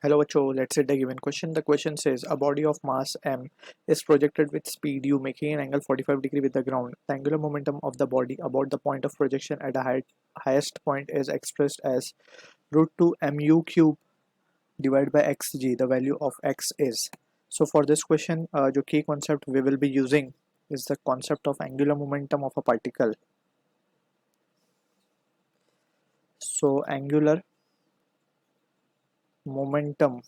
Hello बच्चों, let's set the given question. The question says a body of mass m is projected with speed u making an angle 45 degree with the ground. The angular momentum of the body about the point of projection at the highest point is expressed as root 2 mu cube divided by xg. The value of x is. So for this question, the key concept we will be using is the concept of angular momentum of a particle. So angular momentum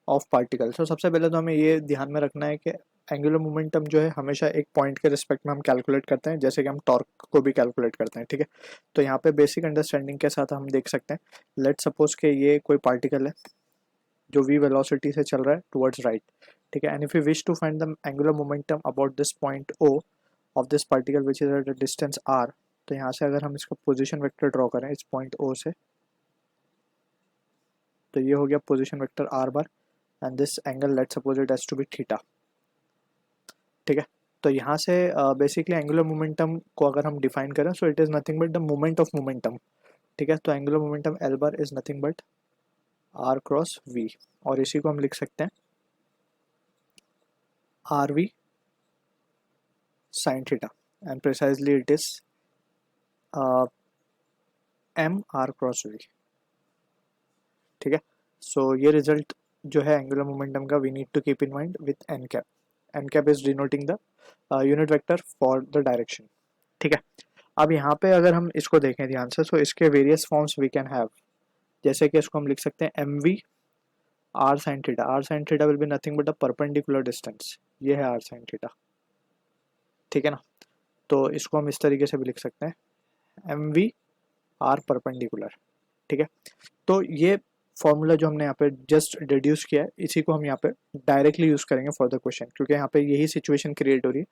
of particle. So सबसे पहले तो हमें ये ध्यान में रखना है कि एंगुलर मोमेंटम जो है हमेशा एक पॉइंट के रिस्पेक्ट में हम कैलकुलेट करते हैं, जैसे कि हम टॉर्क को भी कैलकुलेट करते हैं। ठीक है, तो यहाँ पे बेसिक अंडरस्टैंडिंग के साथ हम देख सकते हैं। लेट सपोज कि ये कोई पार्टिकल है जो v वेलोसिटी से चल रहा है टुवर्ड्स राइट। ठीक है, and if you wish to find the angular momentum about this point o of this particle which is at a distance r, तो यहाँ से अगर हम इसका पोजिशन वेक्टर ड्रॉ करें इस पॉइंट o से, तो ये हो गया position vector r bar and this angle let suppose it has to be theta. ठीक है, तो यहाँ से बेसिकली एंगुलर मोमेंटम को अगर हम डिफाइन करें so it is nothing but the moment of momentum. ठीक है, तो angular momentum L bar is nothing but r cross v, और इसी को हम लिख सकते हैं r v sine theta and precisely it is m r cross v. ठीक है, सो ये रिजल्ट जो है एंगुलर मोमेंटम का we need to keep in mind with n cap. N cap is denoting the unit vector for the direction. ठीक है, अब यहाँ पे अगर हम इसको देखें ध्यान से, सो इसके various forms we can have, जैसे कि इसको हम लिख सकते हैं m v r sine theta. R sine theta will be nothing but a perpendicular distance, ये है आर साइन थीटा। ठीक है ना, तो इसको हम इस तरीके से भी लिख सकते हैं एम वी आर परपेंडिकुलर। ठीक है, तो ये फॉर्मूला जो हमने यहाँ पे जस्ट डिड्यूस किया है, इसी को हम यहाँ पे डायरेक्टली यूज करेंगे फॉर द क्वेश्चन, क्योंकि यहाँ पे यही सिचुएशन क्रिएट हो रही है।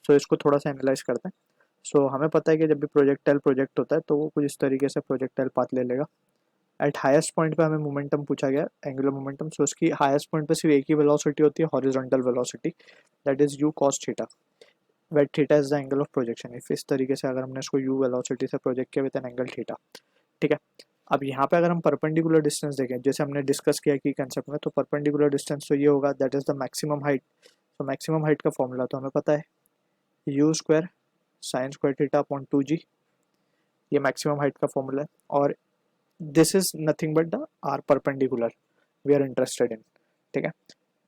सो इसको थोड़ा सा एनालाइज करते हैं। सो हमें पता है कि जब भी प्रोजेक्टाइल प्रोजेक्ट होता है तो वो कुछ इस तरीके से प्रोजेक्टाइल पाथ ले लेगा। एट हाईएस्ट पॉइंट पे हमें मोमेंटम पूछा गया, एंगुलर मोमेंटम। सो उसकी हाईएस्ट पॉइंट पे सिर्फ एक ही वेलोसिटी होती है, horizontal velocity, that is u cos theta, where theta is the angle of projection. If इस तरीके से अगर हमने इसको u वेलोसिटी से प्रोजेक्ट किया विद एन एंगल थीटा। ठीक है, अब यहाँ पे अगर हम परपेंडिकुलर डिस्टेंस देखें, जैसे हमने डिस्कस किया कि कंसेप्ट में, तो परपेंडिकुलर डिस्टेंस तो ये होगा, that is the maximum height. तो मैक्सिमम हाइट का फॉर्मूला तो हमें पता है u square sine square theta upon 2g, ये मैक्सिमम हाइट का फॉर्मूला है। और this is nothing but the r perpendicular we are interested in. ठीक है,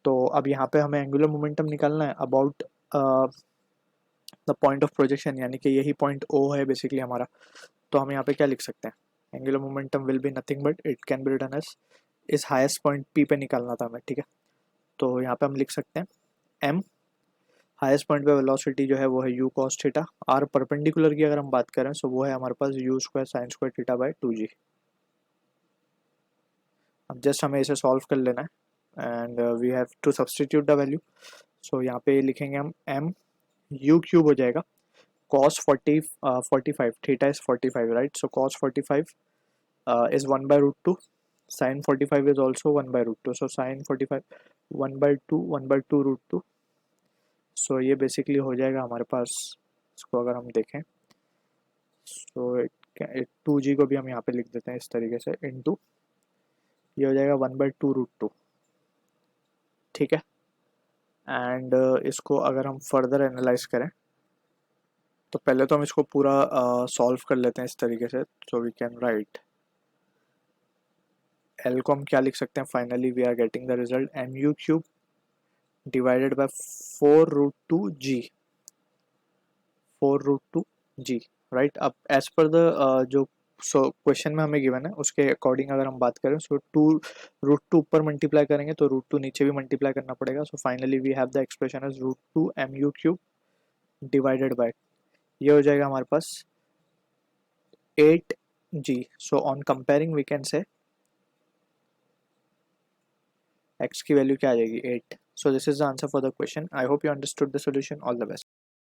तो अब यहाँ पे हमें एंगुलर मोमेंटम निकालना है about the point of projection, यानी कि यही पॉइंट ओ है बेसिकली हमारा। तो हम यहाँ पे क्या लिख सकते हैं, angular momentum will be nothing but it can be written as, इस हाईएस्ट पॉइंट पी पे निकालना था हमें। ठीक है, तो यहाँ पे हम लिख सकते हैं एम, हाईएस्ट पॉइंट पे वेलोसिटी जो है वो है u cos थीटा। आर परपेंडिकुलर की अगर हम बात करें सो वो है हमारे पास u square sine square theta by 2g। अब जस्ट हमें इसे सॉल्व कर लेना है and we have to substitute the value. So यहाँ पे लिखेंगे हम m u क्यूब हो जाएगा cos 45 theta is 45 right. So cos 45 is 1 by root 2, sin 45 is also 1 by root 2, so sin 45 1 by 2 root 2। सो ये बेसिकली हो जाएगा हमारे पास, इसको अगर हम देखें सो 2g को भी हम यहाँ पे लिख देते हैं इस तरीके से इनटू, ये हो जाएगा 1 by 2 root 2। ठीक है, एंड इसको अगर हम फर्दर एनालाइज करें तो पहले तो हम इसको पूरा सॉल्व कर लेते हैं इस तरीके से। So we can write L को हम क्या लिख सकते हैं, finally we are getting the result m u cube divided by 4 root 2 g, 4 root 2 g right. अब एज पर द जो क्वेश्चन में हमें गिवन है उसके अकॉर्डिंग अगर हम बात करें, सो 2 रूट 2 ऊपर मल्टीप्लाई करेंगे तो रूट 2 नीचे भी मल्टीप्लाई करना पड़ेगा। So finally we have the expression as root 2 m u cube divided by, ये हो जाएगा हमारे पास 8 g. So on comparing we can say x की वैल्यू क्या आ जाएगी 8। So this is the answer for the question. I hope you understood the solution. All the best.